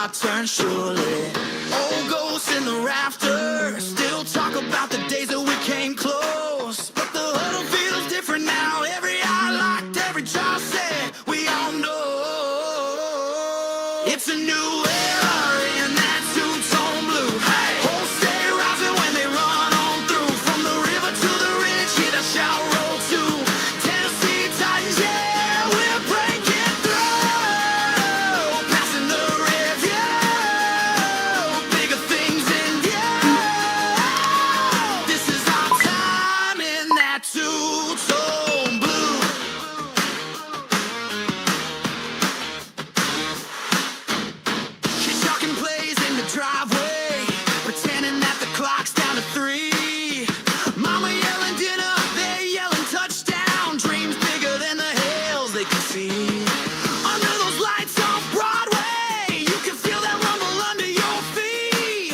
our turn surely. Old ghosts in the rafters still talk about the days that we came close, but the huddle feels different now. Every eye locked, every jaw said, we all know it's a new era in that two-tone blue. Hey, hosts stay rising when they run on through. From the river to the ridge, hear the shout roll to Tennessee Titans. Yeah, we're breaking through, passing the review, bigger things in view. This is our time in that two-tone blue. She's shocking plays in the driveway, pretending that the clock's down to 3. Mama yelling dinner, they yelling touchdown. Dreams bigger than the hills they can see. Under those lights on Broadway, you can feel that rumble under your feet.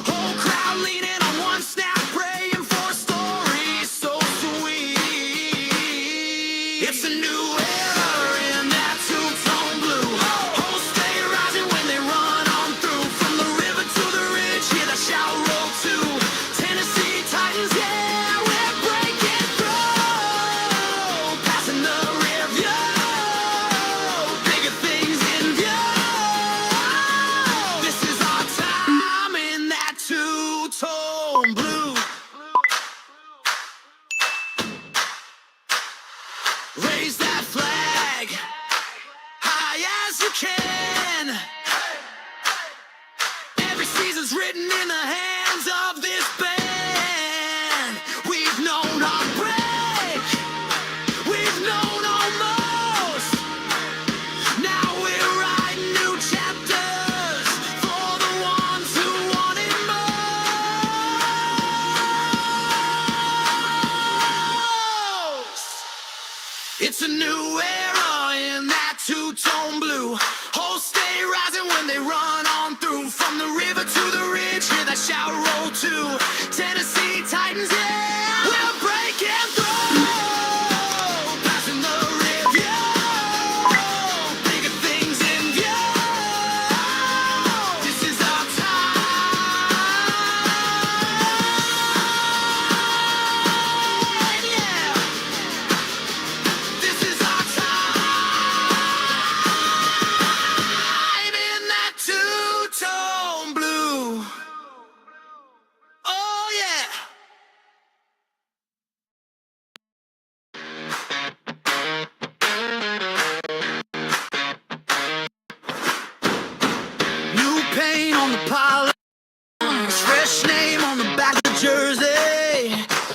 Whole crowd leaning on one snap, praying for a story so sweet. It's a new era in that two-tone blue. Hosts stay rising when they run on through. From the river to the ridge, hear the shout roll to Tennessee Titans. Yeah, we're breaking through, passing the review, bigger things in view. This is our time in that two-tone blue. Raise that flag high as you can. Every season's written in the hands of this band. We've known heartbreak, we've known almost. Now we're writing new chapters for the ones who want it most. It's a new era in that two-tone blue. Hosts stay rising when they run on through. From the river to the ridge, hear that shout roll to Tennessee Titans. Yeah, we're breaking through, passing the review, bigger things in view. This is our time. Yeah. This is our time in that two-tone blue. Oh yeah. New paint on the pile, fresh name on the back of the jersey.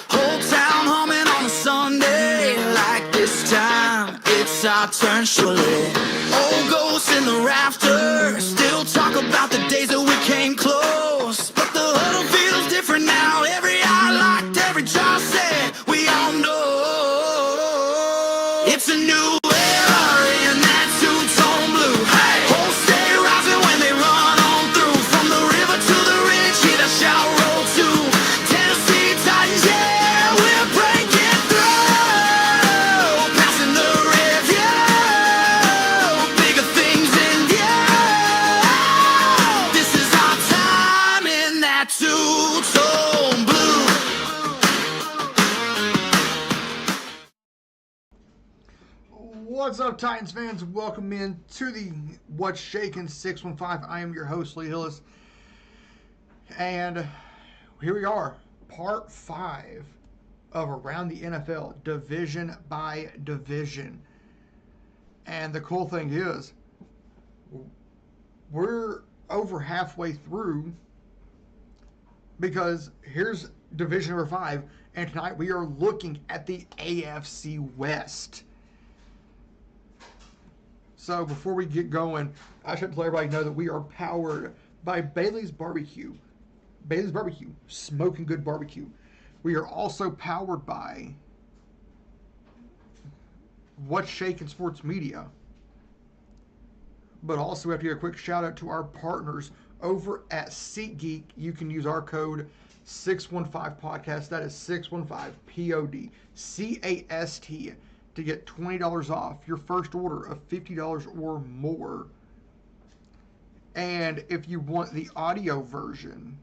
Whole town humming on a Sunday. Like this time, it's our turn surely. Old ghosts in the rafters still talk about the days that we came close, but the huddle feels different now. Every eye locked, every jaw said, we all know it's a new era in that two-tone blue. Hey, hosts stay rising when they run on through. From the river to the ridge, hear the shout roll to Tennessee Titans. Yeah, we're breaking through, passing the review, bigger things in view. This is our time in that two-tone blue. What's up, Titans fans? Welcome in to the What's Shakin' 615. I am your host, Lee Hillis. And here we are, part 5 of Around the NFL, division by division. And the cool thing is, we're over halfway through, because here's division number 5, and tonight we are looking at the AFC West. So before we get going, I should let everybody know that we are powered by Bailey's Barbecue. Bailey's Barbecue, smoking good barbecue. We are also powered by What's Shakin' Sports Media. But also we have to give a quick shout out to our partners over at SeatGeek. You can use our code 615podcast. That is 615 PODCAST to get $20 off your first order of $50 or more. And if you want the audio version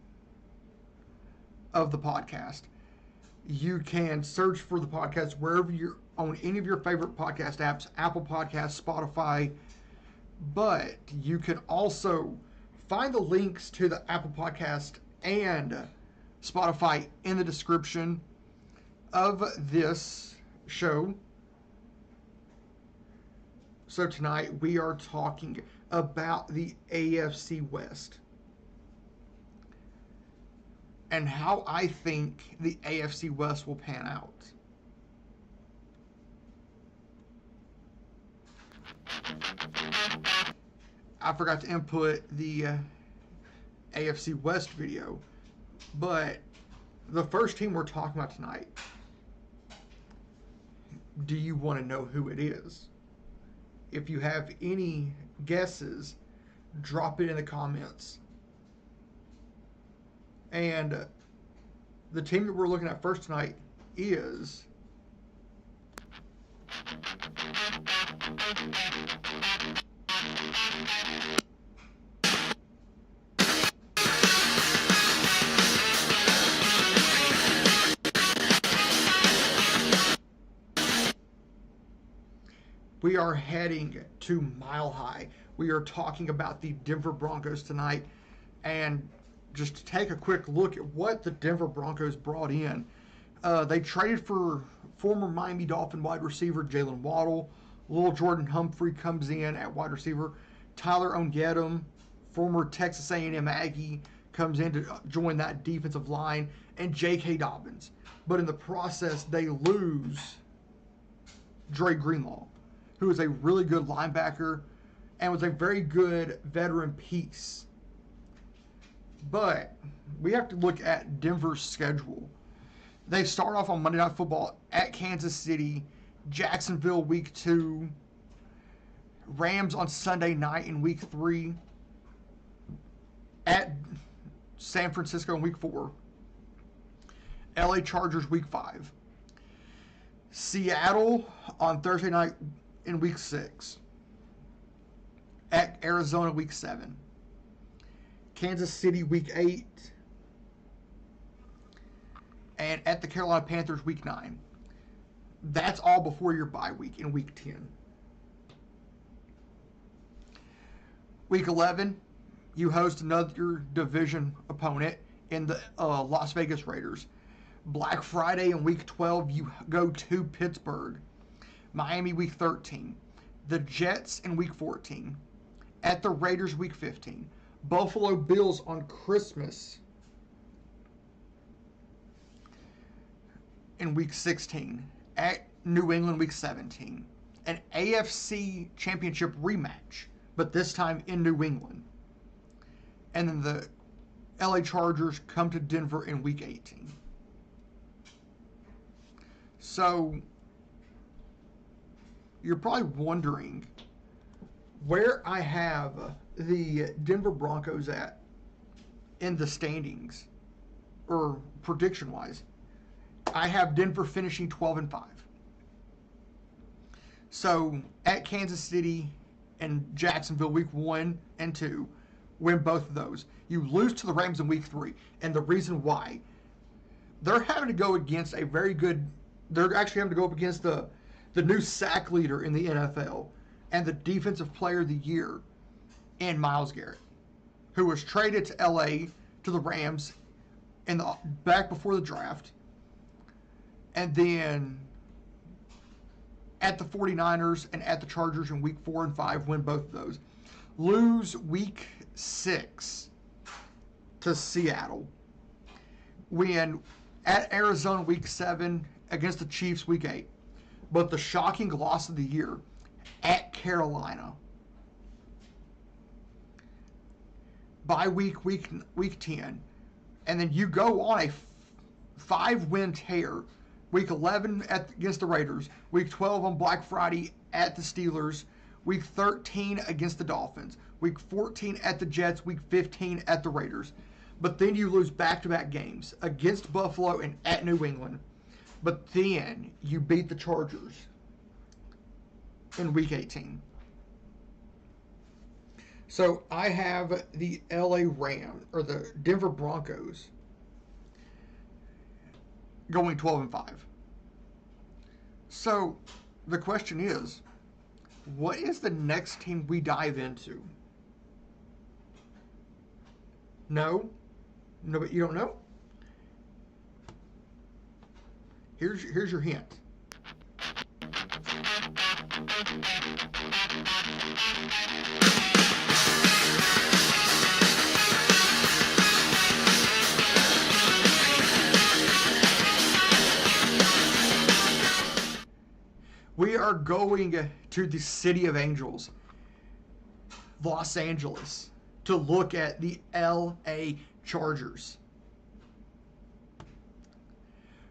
of the podcast, you can search for the podcast wherever you're on any of your favorite podcast apps, Apple Podcasts, Spotify. But you can also find the links to the Apple Podcast and Spotify in the description of this show. So tonight we are talking about the AFC West and how I think the AFC West will pan out. I forgot to input the AFC West video, but the first team we're talking about tonight, do you want to know who it is? If you have any guesses, drop it in the comments. And the team that we're looking at first tonight is we are heading to Mile High. We are talking about the Denver Broncos tonight. And just to take a quick look at what the Denver Broncos brought in. They traded for former Miami Dolphin wide receiver Jalen Waddle. Lil Jordan Humphrey comes in at wide receiver. Tyler Ongedem, former Texas A&M Aggie, comes in to join that defensive line. And J.K. Dobbins. But in the process, they lose Dre Greenlaw, who is a really good linebacker and was a very good veteran piece. But we have to look at Denver's schedule. They start off on Monday Night Football at Kansas City, Jacksonville week 2, Rams on Sunday night in week 3, at San Francisco in week 4, LA Chargers week 5, Seattle on Thursday night in week 6, at Arizona week 7, Kansas City week 8, and at the Carolina Panthers week 9. That's all before your bye week in week 10. Week 11, you host another division opponent in the Las Vegas Raiders. Black Friday in week 12, you go to Pittsburgh. Miami week 13. The Jets in week 14. At the Raiders week 15. Buffalo Bills on Christmas in week 16. At New England week 17. An AFC Championship rematch, but this time in New England. And then the LA Chargers come to Denver in week 18. So you're probably wondering where I have the Denver Broncos at in the standings, or prediction-wise. I have Denver finishing 12-5. So at Kansas City and Jacksonville week 1 and 2, win both of those. You lose to the Rams in week 3, and the reason why, they're having to go against a very good. They're actually having to go up against the new sack leader in the NFL and the defensive player of the year in Myles Garrett, who was traded to LA to the Rams back before the draft, and then at the 49ers and at the Chargers in week 4 and 5, win both of those. Lose week 6 to Seattle. Win at Arizona week 7 against the Chiefs week 8. But the shocking loss of the year at Carolina. Bye week 10. And then you go on a 5-win tear. Week 11 against the Raiders. Week 12 on Black Friday at the Steelers. Week 13 against the Dolphins. Week 14 at the Jets. Week 15 at the Raiders. But then you lose back-to-back games against Buffalo and at New England. But then you beat the Chargers in week 18. So I have the LA Rams or the Denver Broncos going 12-5. So the question is, what is the next team we dive into? No? No, but you don't know? Here's your hint. We are going to the City of Angels, Los Angeles, to look at the LA Chargers.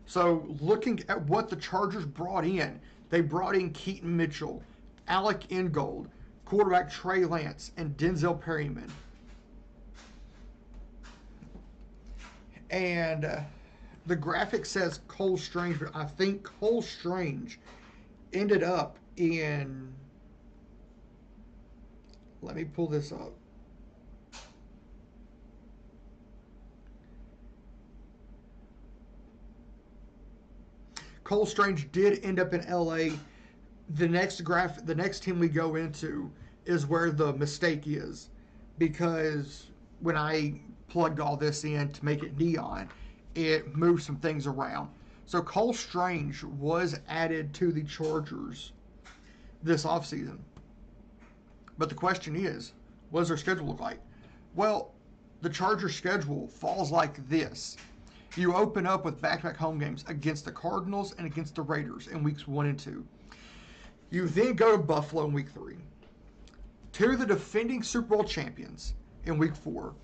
So, looking at what the Chargers brought in, they brought in Keaton Mitchell, Alec Ingold, quarterback Trey Lance, and Denzel Perryman. And the graphic says Cole Strange, but I think Cole Strange ended up in. Let me pull this up. Cole Strange did end up in LA. The next team we go into is where the mistake is, because when I plugged all this in to make it neon, it moved some things around. So Cole Strange was added to the Chargers this offseason. But the question is, what does their schedule look like? Well, the Chargers' schedule falls like this. You open up with back-to-back home games against the Cardinals and against the Raiders in weeks 1 and 2. You then go to Buffalo in week 3. To the defending Super Bowl champions in week 4.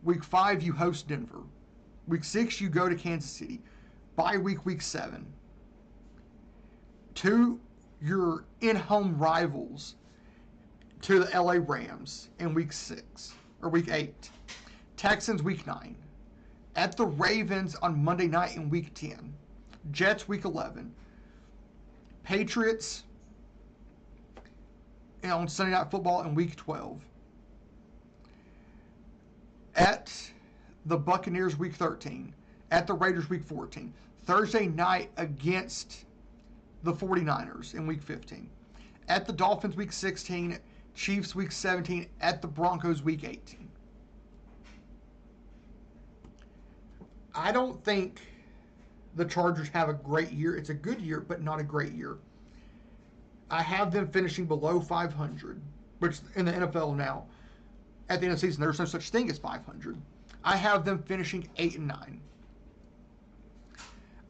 Week 5, you host Denver. Week 6, you go to Kansas City. Bye week 7. To your in-home rivals, to the LA Rams in week 6 or week 8. Texans week 9. At the Ravens on Monday night in week 10. Jets week 11. Patriots on Sunday Night Football in week 12. At the Buccaneers week 13. At the Raiders week 14. Thursday night against the 49ers in week 15. At the Dolphins week 16. Chiefs week 17. At the Broncos week 18. I don't think the Chargers have a great year. It's a good year, but not a great year. I have them finishing below 500, which in the NFL now, at the end of the season, there's no such thing as 500. I have them finishing 8-9.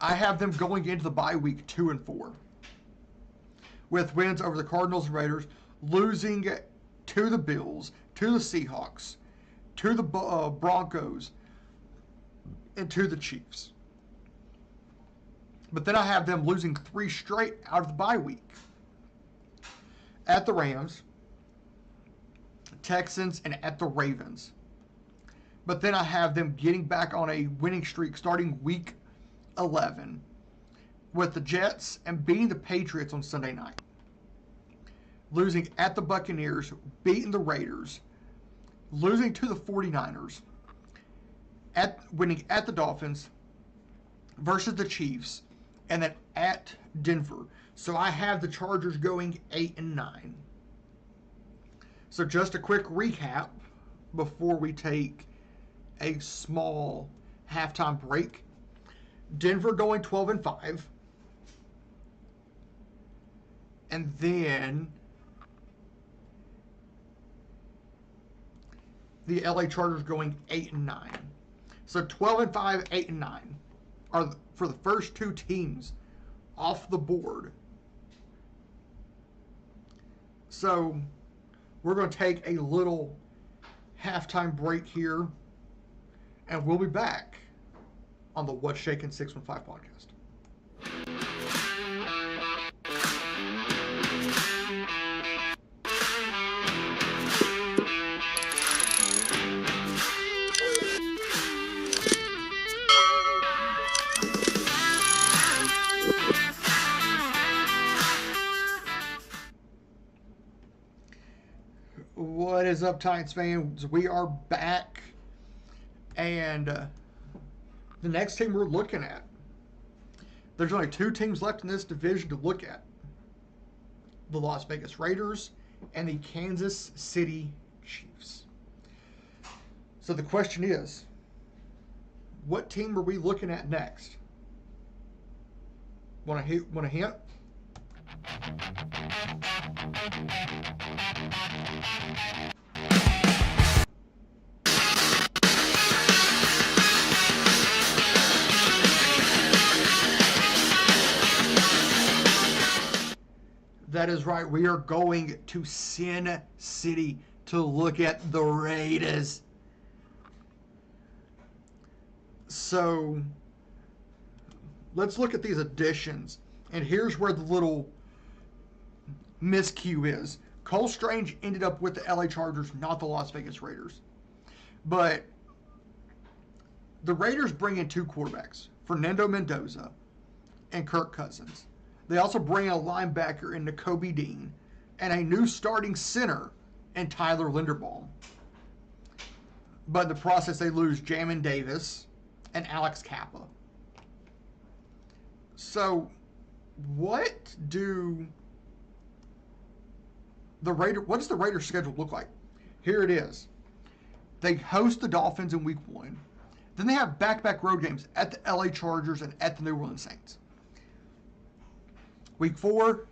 I have them going into the bye week 2-4, with wins over the Cardinals and Raiders, losing to the Bills, to the Seahawks, to the Broncos, and to the Chiefs. But then I have them losing 3 straight out of the bye week. At the Rams, Texans, and at the Ravens. But then I have them getting back on a winning streak starting week 11 with the Jets and beating the Patriots on Sunday night. Losing at the Buccaneers, beating the Raiders, losing to the 49ers, winning at the Dolphins versus the Chiefs, and then at Denver. So I have the Chargers going 8-9. So just a quick recap before we take a small halftime break. Denver going 12-5. And then the LA Chargers going 8-9. So 12-5, 8-9 are for the first 2 teams off the board. So we're going to take a little halftime break here, and we'll be back on the What's Shaking 615 podcast. What is up, Titans fans? We are back, and the next team we're looking at, there's only two teams left in this division to look at: the Las Vegas Raiders and the Kansas City Chiefs. So the question is, what team are we looking at next? Want a hint? That is right. We are going to Sin City to look at the Raiders. So let's look at these additions. And here's where the little miscue is. Cole Strange ended up with the LA Chargers, not the Las Vegas Raiders. But the Raiders bring in two quarterbacks, Fernando Mendoza and Kirk Cousins. They also bring a linebacker in Nakobe Dean and a new starting center in Tyler Linderbaum. But in the process, they lose Jamin Davis and Alex Kappa. So what does the Raiders schedule look like? Here it is. They host the Dolphins in week 1. Then they have back-to-back road games at the LA Chargers and at the New Orleans Saints. Week 4,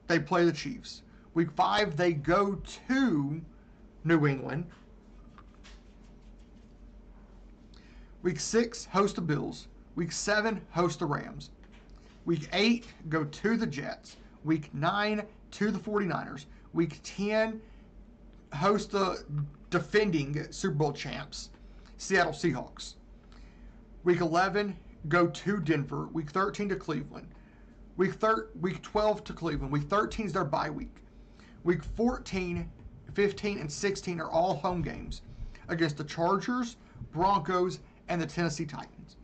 they play the Chiefs. Week 5, they go to New England. Week 6, host the Bills. Week 7, host the Rams. Week 8, go to the Jets. Week 9, to the 49ers. Week 10, host the defending Super Bowl champs, Seattle Seahawks. Week 11, go to Denver. Week 13 to Cleveland. Week 12 to Cleveland. Week 13 is their bye week. Week 14, 15, and 16 are all home games against the Chargers, Broncos, and the Tennessee Titans.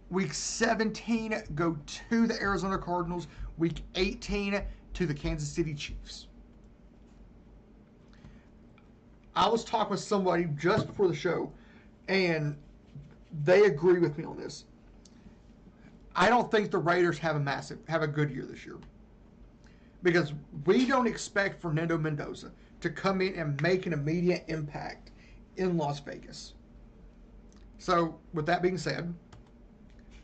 Week 17, go to the Arizona Cardinals. Week 18, to the Kansas City Chiefs. I was talking with somebody just before the show, and they agree with me on this. I don't think the Raiders have a good year this year, because we don't expect Fernando Mendoza to come in and make an immediate impact in Las Vegas. So, with that being said,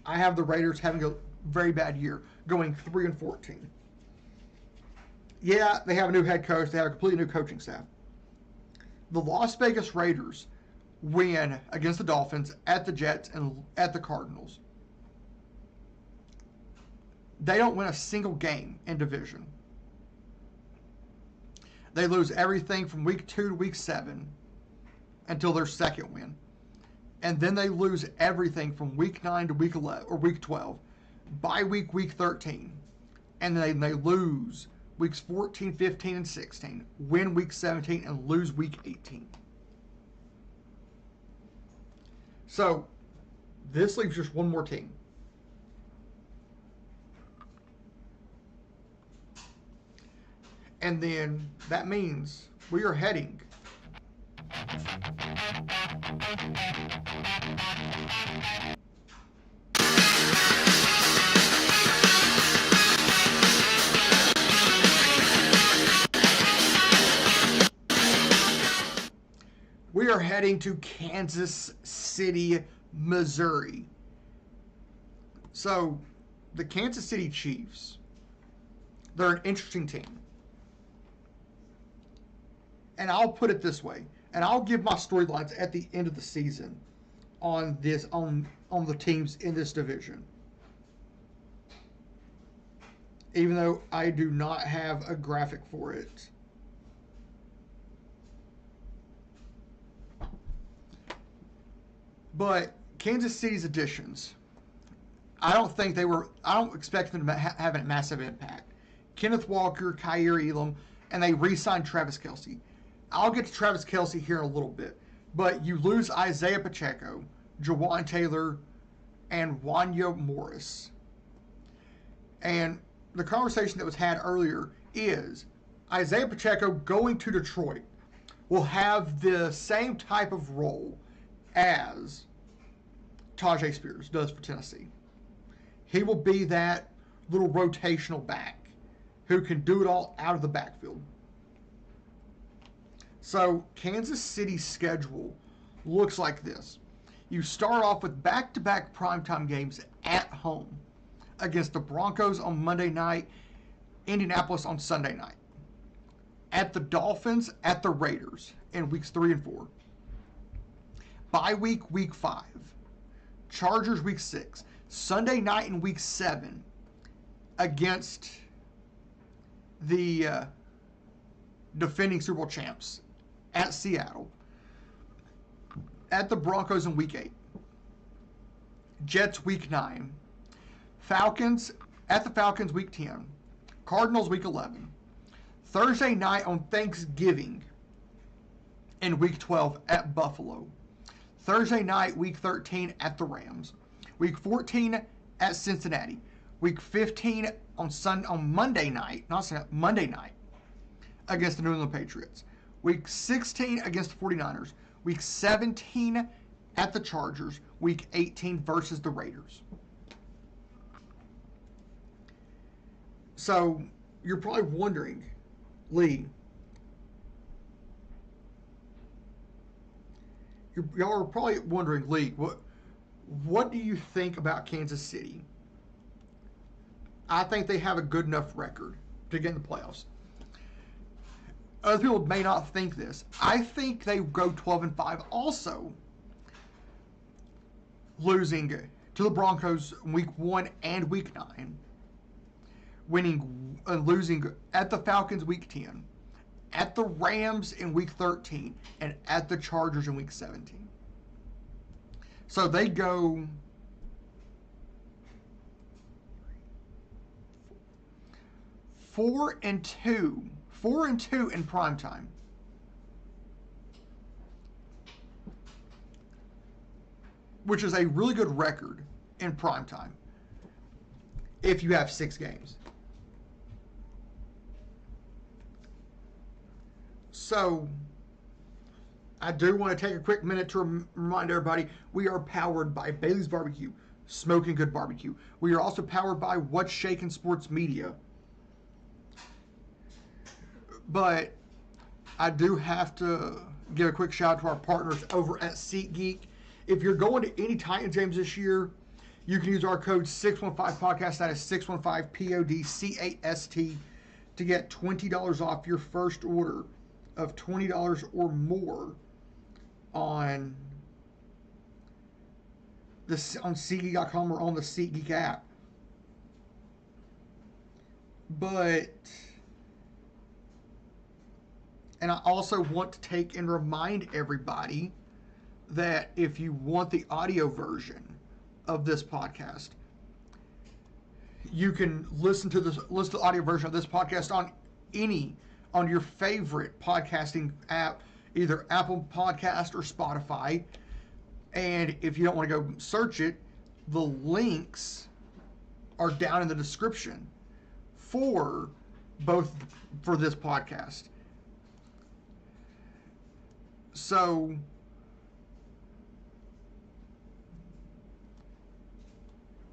I have the Raiders having a very bad year, going 3-14. Yeah, they have a new head coach. They have a completely new coaching staff. The Las Vegas Raiders win against the Dolphins, at the Jets, and at the Cardinals. They don't win a single game in division. They lose everything from week 2 to week 7 until their second win. And then they lose everything from week 9 to week 11 or week 12. Bye week 13. And then they lose weeks 14, 15, and 16. Win week 17 and lose week 18. So this leaves just one more team. And then that means we are heading to Kansas City, Missouri. So the Kansas City Chiefs, they're an interesting team. And I'll put it this way, and I'll give my storylines at the end of the season on the teams in this division. Even though I do not have a graphic for it. But Kansas City's additions, I don't expect them to have a massive impact. Kenneth Walker, Kyer Elam, and they re-signed Travis Kelce. I'll get to Travis Kelce here in a little bit, but you lose Isaiah Pacheco, Jawan Taylor, and Wanya Morris. And the conversation that was had earlier is Isaiah Pacheco going to Detroit will have the same type of role as Tajay Spears does for Tennessee. He will be that little rotational back who can do it all out of the backfield. So Kansas City's schedule looks like this. You start off with back-to-back primetime games at home against the Broncos on Monday night, Indianapolis on Sunday night. At the Dolphins, at the Raiders in weeks 3 and 4. Bye week, week 5. Chargers, week 6. Sunday night in week 7 against the defending Super Bowl champs at Seattle. At the Broncos in week 8. Jets, week 9. Falcons, at the Falcons, week 10. Cardinals, week 11. Thursday night on Thanksgiving in week 12 at Buffalo. Thursday night, week 13 at the Rams. Week 14 at Cincinnati. Week 15 on Monday night, not Sunday, Monday night against the New England Patriots. Week 16 against the 49ers. Week 17 at the Chargers. Week 18 versus the Raiders. So you're probably wondering, Lee, y'all are probably wondering, Lee, what do you think about Kansas City? I think they have a good enough record to get in the playoffs. Other people may not think this. I think they go 12-5 also, losing to the Broncos week 1 and week 9, losing at the Falcons week 10, at the Rams in week 13, and at the Chargers in week 17. So they go 4-2 in primetime. Which is a really good record in primetime if you have 6 games. So, I do want to take a quick minute to remind everybody, we are powered by Bailey's Barbecue, smoking good barbecue. We are also powered by What's Shakin' Sports Media. But I do have to give a quick shout out to our partners over at SeatGeek. If you're going to any Titans games this year, you can use our code 615podcast, that is 615PODCAST, to get $20 off your first order of $20 or more on SeatGeek.com or on the SeatGeek app. And I also want to take and remind everybody that if you want the audio version of this podcast, you can listen to the audio version of this podcast on your favorite podcasting app, either Apple Podcast or Spotify. And if you don't want to go search it, the links are down in the description for this podcast. So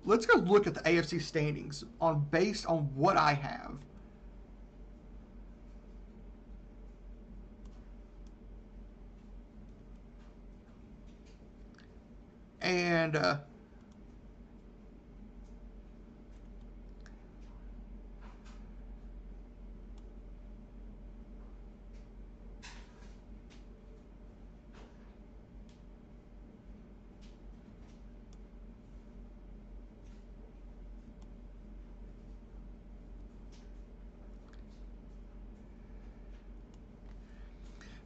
let's go look at the AFC standings based on what I have. And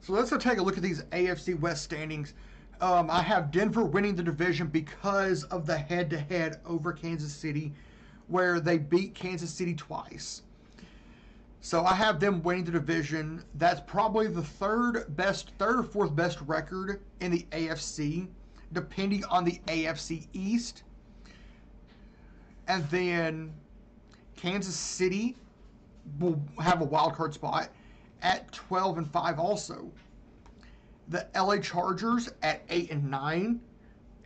so let's take a look at these AFC West standings. I have Denver winning the division because of the head-to-head over Kansas City, where they beat Kansas City twice. So I have them winning the division. That's probably the third or fourth best record in the AFC, depending on the AFC East. And then Kansas City will have a wild card spot at 12-5 also. the LA Chargers at 8-9.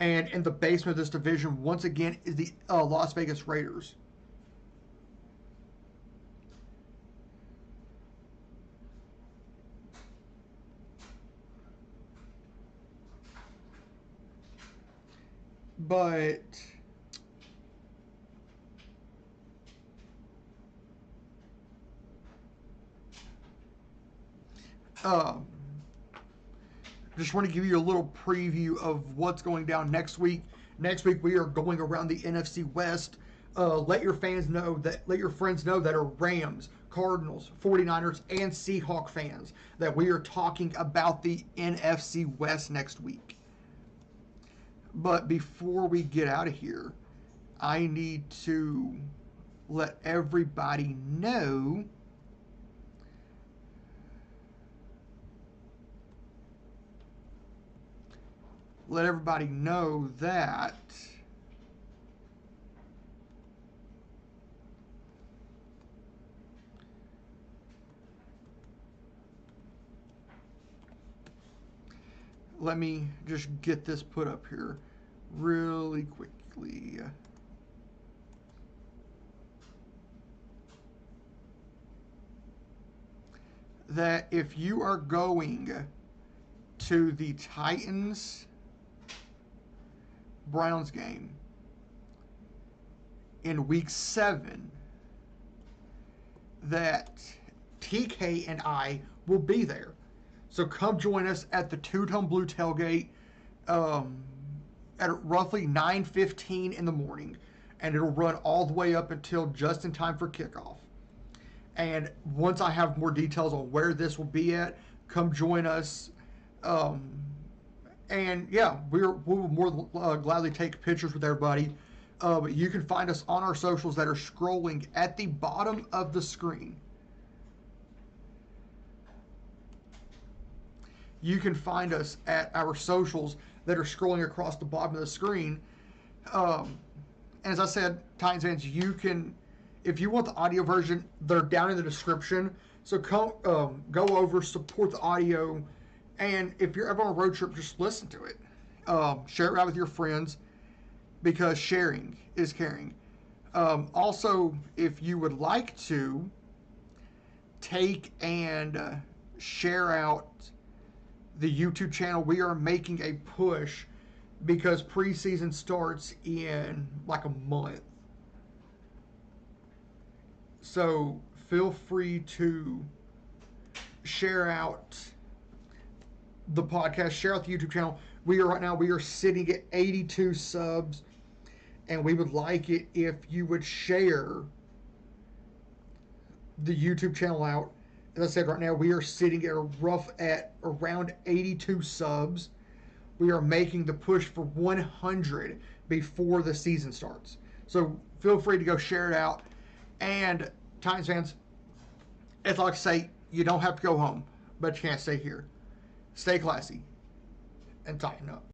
And in the basement of this division, once again, is the Las Vegas Raiders. But just want to give you a little preview of what's going down next week. Next week we are going around the NFC West. Let your friends know that are Rams, Cardinals, 49ers, and Seahawk fans that we are talking about the NFC West next week. But before we get out of here, I need to let everybody know that let me just get this put up here really quickly. That if you are going to the Titans Browns game in week 7, that TK and I will be there. So come join us at the Two-Tone Blue tailgate at roughly 9:15 in the morning, and it'll run all the way up until just in time for kickoff. And once I have more details on where this will be at, come join us. And yeah, we will more gladly take pictures with everybody. But you can find us on our socials that are scrolling at the bottom of the screen. You can find us at our socials that are scrolling across the bottom of the screen. And as I said, Titans fans, you can, if you want the audio version, they're down in the description. So come, go over, support the audio, and if you're ever on a road trip, just listen to it. Share it out with your friends, because sharing is caring. Also, if you would like to take and share out the YouTube channel, we are making a push because preseason starts in like a month. So feel free to share out the podcast, share out the YouTube channel. We are sitting at 82 subs, and we would like it if you would share the YouTube channel out. As I said, right now we are sitting at around 82 subs. We are making the push for 100 before the season starts. So feel free to go share it out. And Titans fans, it's like I say, you don't have to go home, but you can't stay here. Stay classy and tighten up.